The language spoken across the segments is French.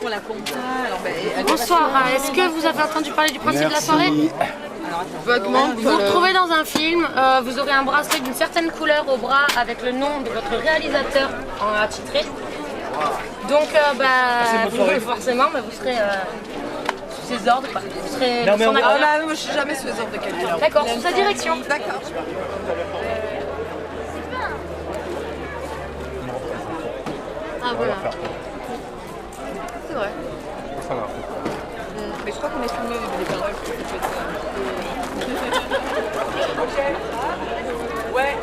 pour la compta. Bonsoir, est-ce que vous avez entendu parler du principe de la soirée? Vaguement. Vous vous retrouvez dans un film, vous aurez un bracelet d'une certaine couleur au bras avec le nom de votre réalisateur en attitré. Donc forcément vous serez sous ses ordres, vous serez son acteur. Moi je suis jamais sous les ordres de quelqu'un. D'accord, sous sa direction. D'accord. Ah voilà. C'est vrai. Ça va. Mais je crois qu'on est filmé les paroles. Ouais,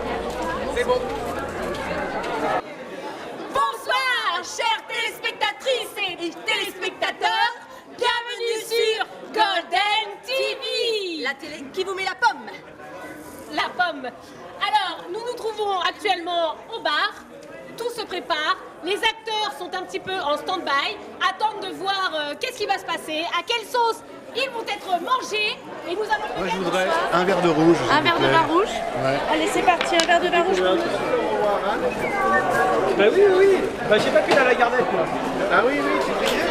c'est bon. Bonsoir, chères téléspectatrices et téléspectateurs. Bienvenue sur Golden TV. La télé qui vous met la pomme. La pomme. Alors, nous nous trouvons actuellement au bar. Tout se prépare. Les acteurs sont un petit peu en stand-by, attendent de voir qu'est-ce qui va se passer, à quelle sauce ils vont être mangés. Et nous allons. Moi je voudrais un verre de rouge. Un verre de vin rouge. Ouais. Allez, c'est parti, un verre de vin rouge. Bah oui. Bah j'ai pas pu la gardette moi. Ah oui, tu brillais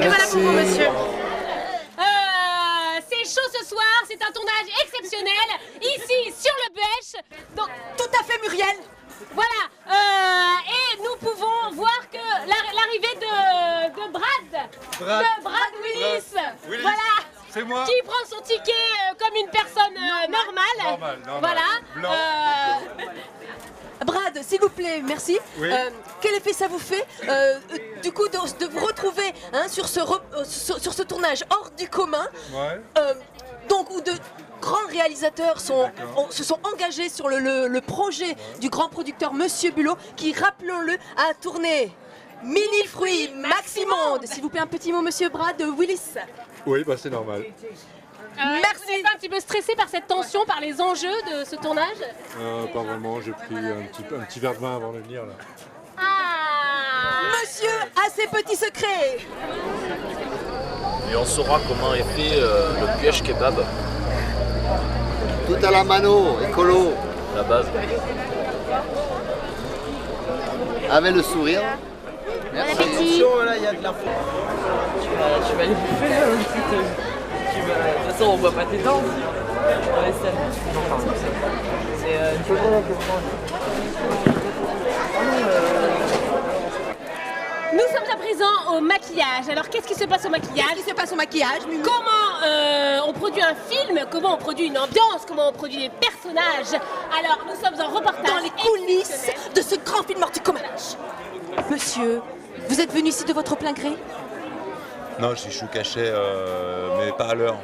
Et voilà pour vous, monsieur. C'est chaud ce soir, c'est un tournage exceptionnel, ici sur le Bêche. Donc, Tout à fait, Muriel. voilà, et nous pouvons voir que l'arrivée de Brad Willis, voilà, c'est moi. qui prend son ticket comme une personne normale. Normal. Voilà. Blanc. Brad, s'il vous plaît, merci. Oui. Quel effet ça vous fait, du coup, de vous retrouver sur ce tournage hors du commun, Ouais. donc où de grands réalisateurs se sont engagés sur le projet du grand producteur Monsieur Bulot, qui, rappelons-le, a tourné Mini Fruits Maximonde. S'il vous plaît, un petit mot, Monsieur Brad Willis. Oui, bah c'est normal. Merci. Vous n'êtes pas un petit peu stressé par cette tension, par les enjeux de ce tournage? Pas vraiment, j'ai pris un petit verre de vin avant de venir là. Monsieur a ses petits secrets. Et on saura comment est fait le piège kebab, Tout à la mano, écolo, la base. avec le sourire. Bon appétit. Attention là, il y a de la faute. Tu vas les bouffer là aussi. De toute façon, on voit pas tes dents dans les scènes. C'est Nous sommes à présent au maquillage. Alors, qu'est-ce qui se passe au maquillage? Qu'est-ce qui se passe au maquillage, Mimi? Comment on produit un film? Comment on produit une ambiance? Comment on produit des personnages? Alors, nous sommes en reportage Dans les coulisses de ce grand film hors du commun. Monsieur, vous êtes venu ici de votre plein gré? Non, je suis chou cachet, mais pas à l'heure.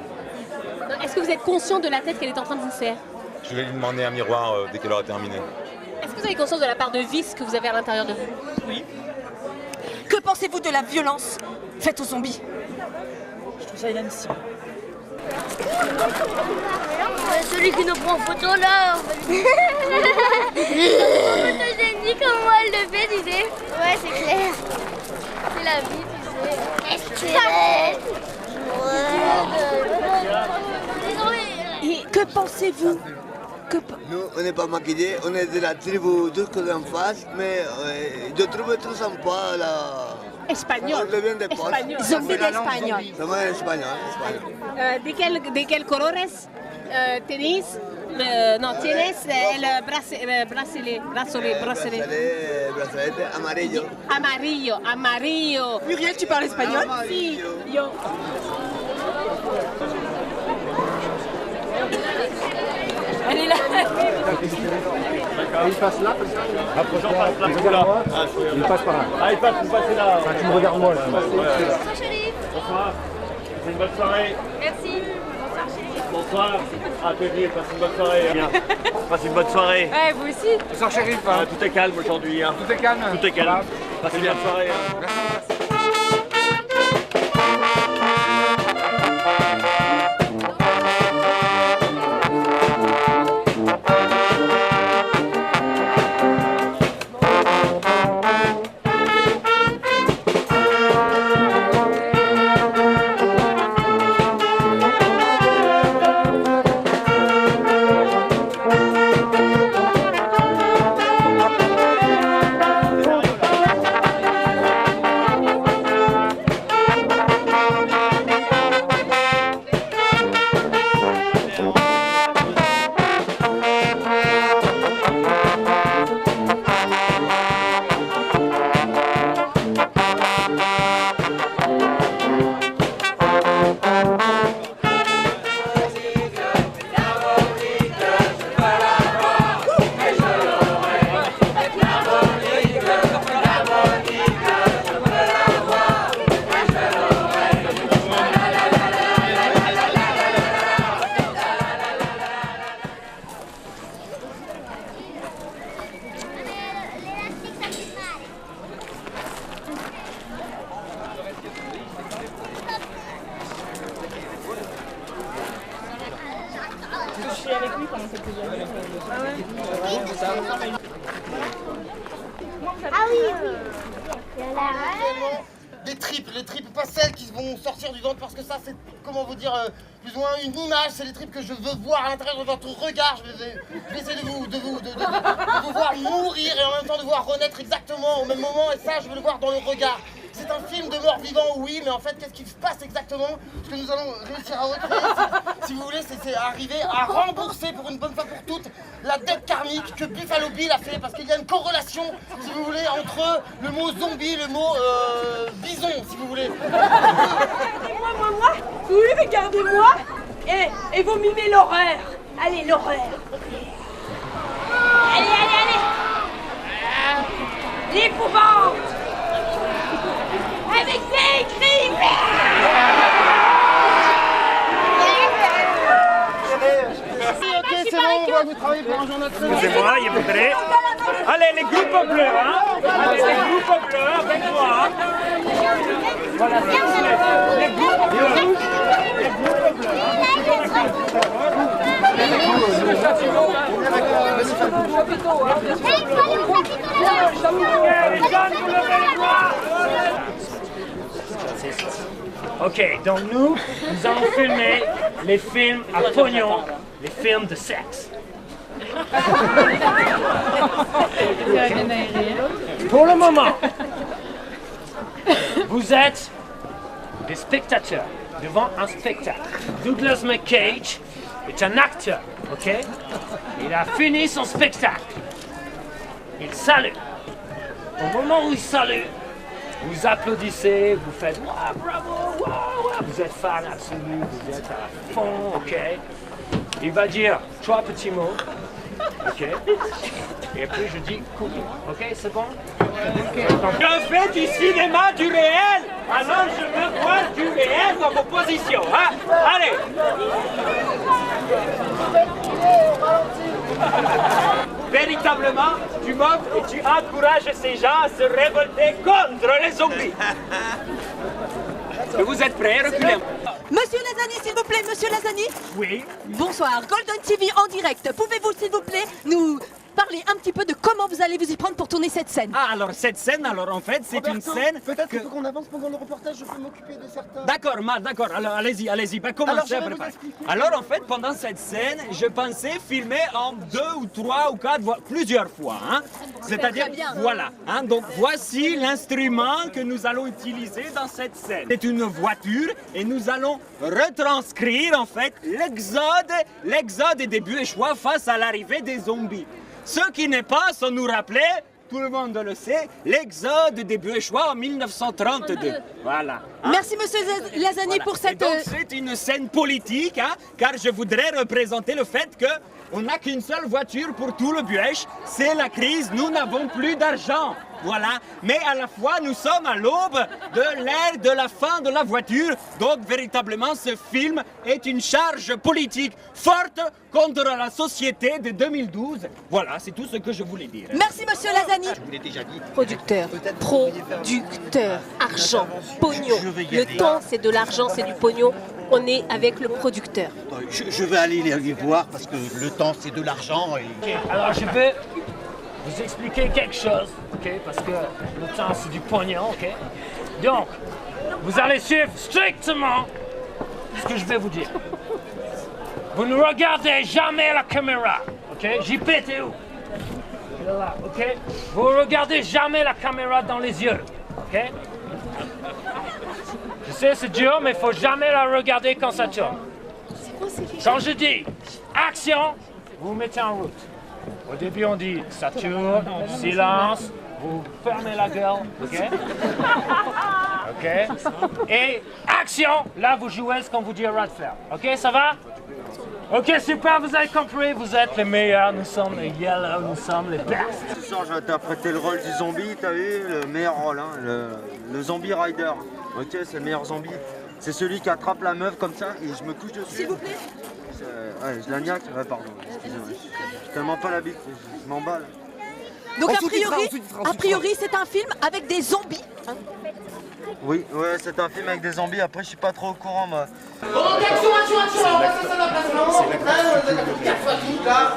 Est-ce que vous êtes conscient de la tête qu'elle est en train de vous faire? Je vais lui demander un miroir dès qu'elle aura terminé. Est-ce que vous avez conscience de la part de vice que vous avez à l'intérieur de vous? Oui. Que pensez-vous de la violence faite aux zombies? Je trouve ça inadmissible. Celui qui nous prend en photo là, photogénique comme moi elle le fait, tu sais. Ouais, c'est clair. C'est la vie, tu sais. Et que pensez-vous? Nous, on n'est pas maquillés, on est de la tribu turque d'en face, mais je trouve tout sympa la... Espagnol. On devient des potes. Espagnol. Zombie d'espagnol. Vraiment espagnol. ¿De quel colores tenéis? No, tienes el bracelet. Bracelete amarillo. Amarillo. Muriel, tu parles espagnol? Si, yo. Elle est là. Il passe là, approche-toi, là. Il passe par là. Ah, il passe, vous passez là. Enfin, tu me regardes moi là. Bonsoir chérie. Bonsoir. C'est une bonne soirée. Merci. Bonsoir chérie. Bonsoir. Ah, Pédrier, passe une bonne soirée. Bien. Passe une bonne soirée. Ouais, vous aussi. Bonsoir, chérie. Tout est calme aujourd'hui. Hein. Tout est calme. Tout est calme. Passe une bonne soirée. Merci. Ah oui. Les tripes, pas celles qui vont sortir du ventre, parce que ça c'est, comment vous dire, plus ou moins une image, c'est les tripes que je veux voir à l'intérieur de votre regard. Je vais essayer de vous voir mourir et en même temps de voir renaître exactement au même moment, et ça je veux le voir dans le regard. C'est un film de mort-vivant, oui, mais en fait, qu'est-ce qui se passe exactement? Ce que nous allons réussir à recréer, si vous voulez, c'est arriver à rembourser pour une bonne fois pour toutes la dette karmique que Buffalo Bill a fait, parce qu'il y a une corrélation, si vous voulez, entre le mot zombie et le mot bison, si vous voulez. Moi, oui, regardez-moi, et vous mimez l'horreur. Allez, l'horreur. Allez. L'épouvante. Avec des cris. Ok, c'est bon, on va vous travailler pour un journal de semaine. Excusez-moi, il vous plaît. Allez, les groupes bleus, hein. Allez, les groupes bleus, avec moi. Voilà, les groupes bleus. Les groupes bleus. Ok, donc nous allons filmer les films à pognon, les films de sexe. Pour le moment, vous êtes des spectateurs devant un spectacle. Douglas McCage est un acteur, ok? Il a fini son spectacle. Il salue. Au moment où il salue, vous applaudissez, vous faites « Wow, bravo, wow, wow. » Vous êtes fan absolu, vous êtes à fond, ok? Il va dire 3 petits mots, ok? Et puis je dis « Cool », ok? C'est bon? Je fais du cinéma du réel, alors je veux voir du réel dans vos positions, hein? Allez! Véritablement, tu m'offres et tu encourages ces gens à se révolter contre les zombies. Vous êtes prêts? Reculez. Monsieur Lazani, s'il vous plaît, monsieur Lazani. Oui. Bonsoir, Golden TV en direct. Pouvez-vous, s'il vous plaît, nous parler un petit peu de comment vous allez vous y prendre pour tourner cette scène? Ah, alors cette scène, alors en fait, c'est une scène... Peut-être qu'il faut qu'on avance pendant le reportage, je peux m'occuper de certains... D'accord, d'accord, alors allez-y, ben, commencez à préparer. Alors en fait, pendant cette scène, je pensais filmer en 2 ou 3 ou 4, voire plusieurs fois. Hein? C'est-à-dire, voilà. Hein? Donc voici l'instrument que nous allons utiliser dans cette scène. C'est une voiture et nous allons retranscrire en fait l'exode des Buéchois face à l'arrivée des zombies. Ce qui n'est pas, sans nous rappeler, tout le monde le sait, l'exode des Buéchois en 1932. Voilà. Hein? Merci monsieur Lazani pour cette... Et donc c'est une scène politique, hein, car je voudrais représenter le fait que on n'a qu'une seule voiture pour tout le Buech, c'est la crise, nous n'avons plus d'argent. Voilà, mais à la fois nous sommes à l'aube de l'ère de la fin de la voiture, donc véritablement ce film est une charge politique forte contre la société de 2012. Voilà, c'est tout ce que je voulais dire. Merci monsieur Lazani. Je vous l'ai déjà dit. Producteur, argent, pognon. Le temps c'est de l'argent, c'est du pognon. On est avec le producteur. Je vais aller les voir parce que le temps c'est de l'argent. Et... Okay, alors je vais vous expliquer quelque chose, ok? Parce que le temps c'est du pognon, ok? Donc, vous allez suivre strictement ce que je vais vous dire. Vous ne regardez jamais la caméra, ok? JP, t'es où? Il est là, ok? Vous regardez jamais la caméra dans les yeux, ok? Je sais, c'est dur, mais il ne faut jamais la regarder quand ça tourne. Quand je dis action, vous vous mettez en route. Au début, on dit ça tourne, silence, vous fermez la gueule, ok? Ok? Et action, là, vous jouez ce qu'on vous dira de faire. Ok, ça va? Ok, super, vous avez compris, vous êtes les meilleurs, nous sommes les yellow, nous sommes les best. Ce soir, j'ai interprété le rôle du zombie, t'as vu, le meilleur rôle, hein, le zombie rider. Ok, c'est le meilleur zombie. C'est celui qui attrape la meuf comme ça et je me couche dessus. S'il vous plaît. Ouais, je la niaque, ouais, pardon, excusez-moi. J'ai tellement pas la bite, je m'emballe. Donc a priori, c'est un film avec des zombies. Hein? Oui, ouais, c'est un film avec des zombies, après je suis pas trop au courant moi. Oh, action, c'est ça d'emplacement. 4 fois tout là.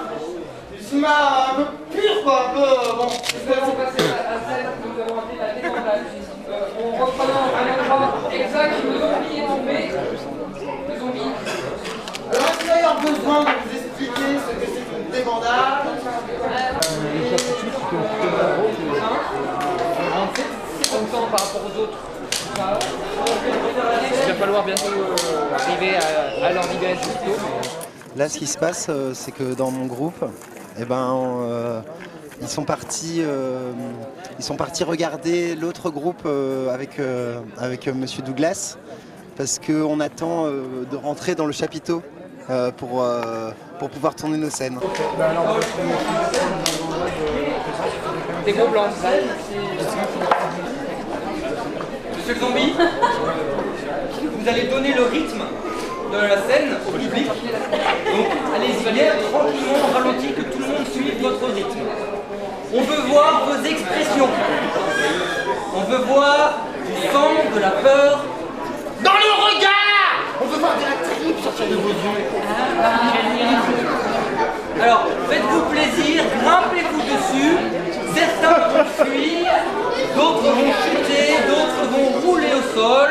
C'est ma pire plus quoi, un peu bon. Nous allons passer à celle que nous avons appelée la débandade. En reprenant un endroit exact où le zombie est tombé. Le zombie. Alors est-ce qu'il va y avoir besoin de vous expliquer ce que c'est qu'une débandade? Par rapport aux autres. Il va falloir bientôt arriver à leur niveau plutôt. Là, ce qui se passe, c'est que dans mon groupe, eh ben, ils sont partis regarder l'autre groupe avec Monsieur Douglas, parce qu'on attend de rentrer dans le chapiteau pour pouvoir tourner nos scènes. Des gros blancs. Monsieur le zombie, vous allez donner le rythme de la scène au public. Donc allez-y bien tranquillement, en ralenti, que tout le monde suive votre rythme. On veut voir vos expressions. On veut voir du sang, de la peur. Dans le regard! On veut voir de la tripe sortir de vos yeux. Alors, faites-vous plaisir, grimpez-vous dessus. Certains vont fuir, d'autres vont chuter, d'autres vont rouler au sol.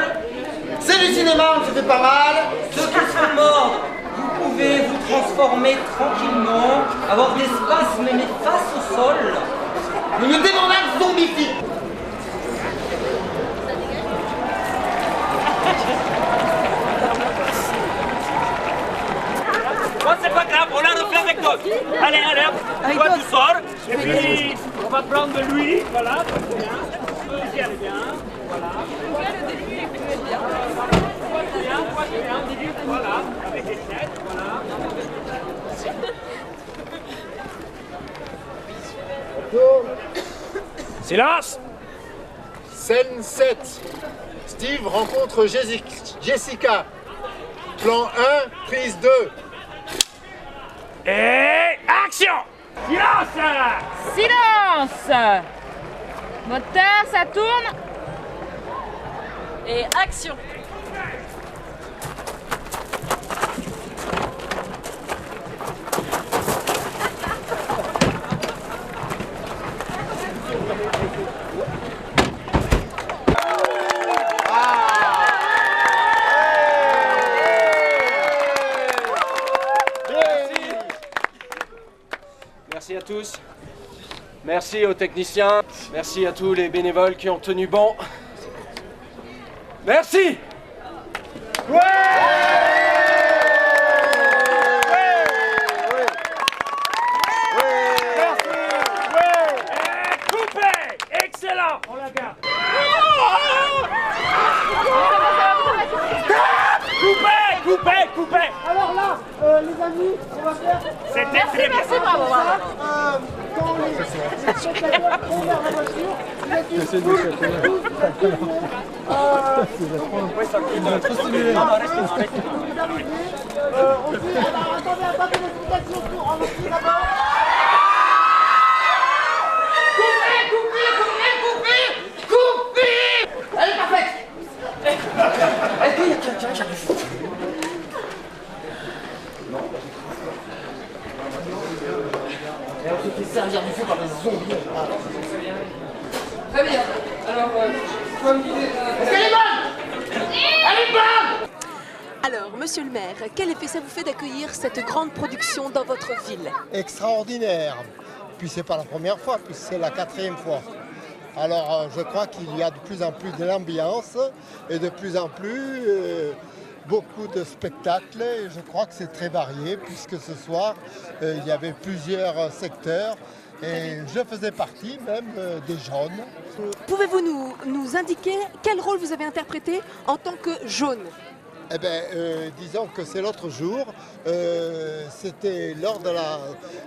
C'est du cinéma, on se fait pas mal. Ceux qui sont morts, vous pouvez vous transformer tranquillement, avoir des spasmes mais face au sol. Une débandade zombifique. Bon, c'est pas grave, on la refait avec d'autres. Allez, allez, toi tu sors. Et puis, on va prendre lui, voilà, c'est bien. Ici, elle est bien, voilà. Voilà, avec les têtes, voilà. Silence! Scène 7. Steve rencontre Jessica. Plan 1, prise 2. Et action! Silence! Silence! Moteur, ça tourne. Et action! Merci à tous. Merci aux techniciens. Merci à tous les bénévoles qui ont tenu bon. Merci. Ouais. Coupé. Excellent. On la garde. Coupé. Alors là, les amis, on va faire... C'était très bien. Merci, bravo. Quand les spectateurs vont vers la voiture, vous êtes une Coupé. Elle est parfaite. Est-ce qu'il y a quelqu'un qui a du fou? Et on se fait servir du feu par des zombies. Très bien. Alors, comme disait... Est-ce qu'elle est bonne? Elle est bonne! Alors, monsieur le maire, quel effet ça vous fait d'accueillir cette grande production dans votre ville? Extraordinaire. Puis c'est pas la première fois, puis c'est la 4e fois. Alors je crois qu'il y a de plus en plus de l'ambiance et de plus en plus beaucoup de spectacles. Et je crois que c'est très varié puisque ce soir il y avait plusieurs secteurs et je faisais partie même des jaunes. Pouvez-vous nous indiquer quel rôle vous avez interprété en tant que jaune? Eh bien, disons que c'est l'autre jour, c'était lors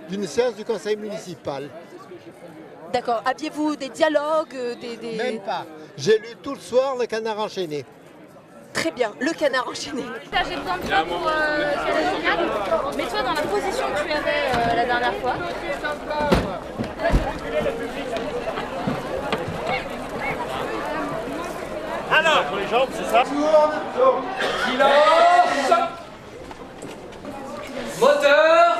d'une séance du conseil municipal. D'accord. Aviez-vous des dialogues Même pas. J'ai lu tout le soir Le Canard enchaîné. Très bien, Le Canard enchaîné. J'ai besoin de toi pour ce génial. Mets-toi dans la position que tu avais la dernière fois. Alors, pour les jambes, c'est ça? Silence. Moteur.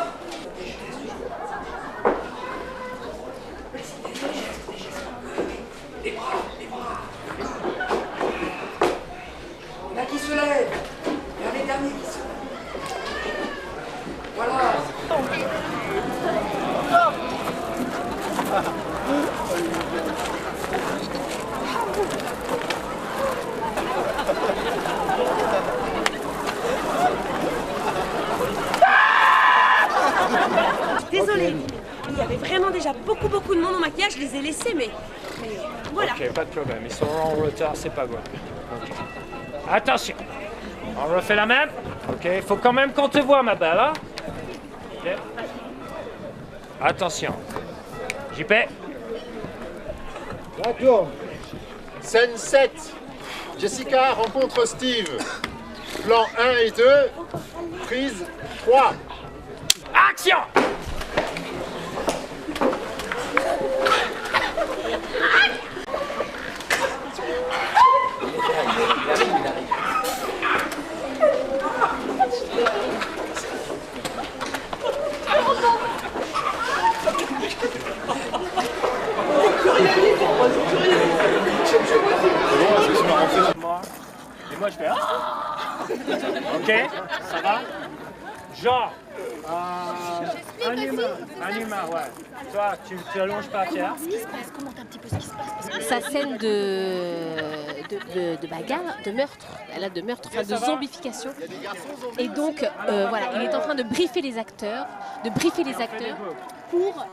il y avait vraiment déjà beaucoup de monde au maquillage, je les ai laissés, mais voilà. Ok, pas de problème, ils sont en retard, c'est pas grave. Ok. Attention, on refait la même. Ok, il faut quand même qu'on te voit, ma belle. Hein? Ok. Attention. JP. D'accord. Scène 7. Jessica rencontre Steve. Plan 1 et 2. Prise 3. Action! Et moi je fais ah. Ok, ça va? Genre, un humain, ouais. Toi, tu t'allonges par terre. Ce qui se passe, commente un petit peu ce qui se passe. Sa scène de bagarre, de meurtre, de meurtre, enfin de zombification. Et donc, voilà, il est en train de briefer les acteurs pour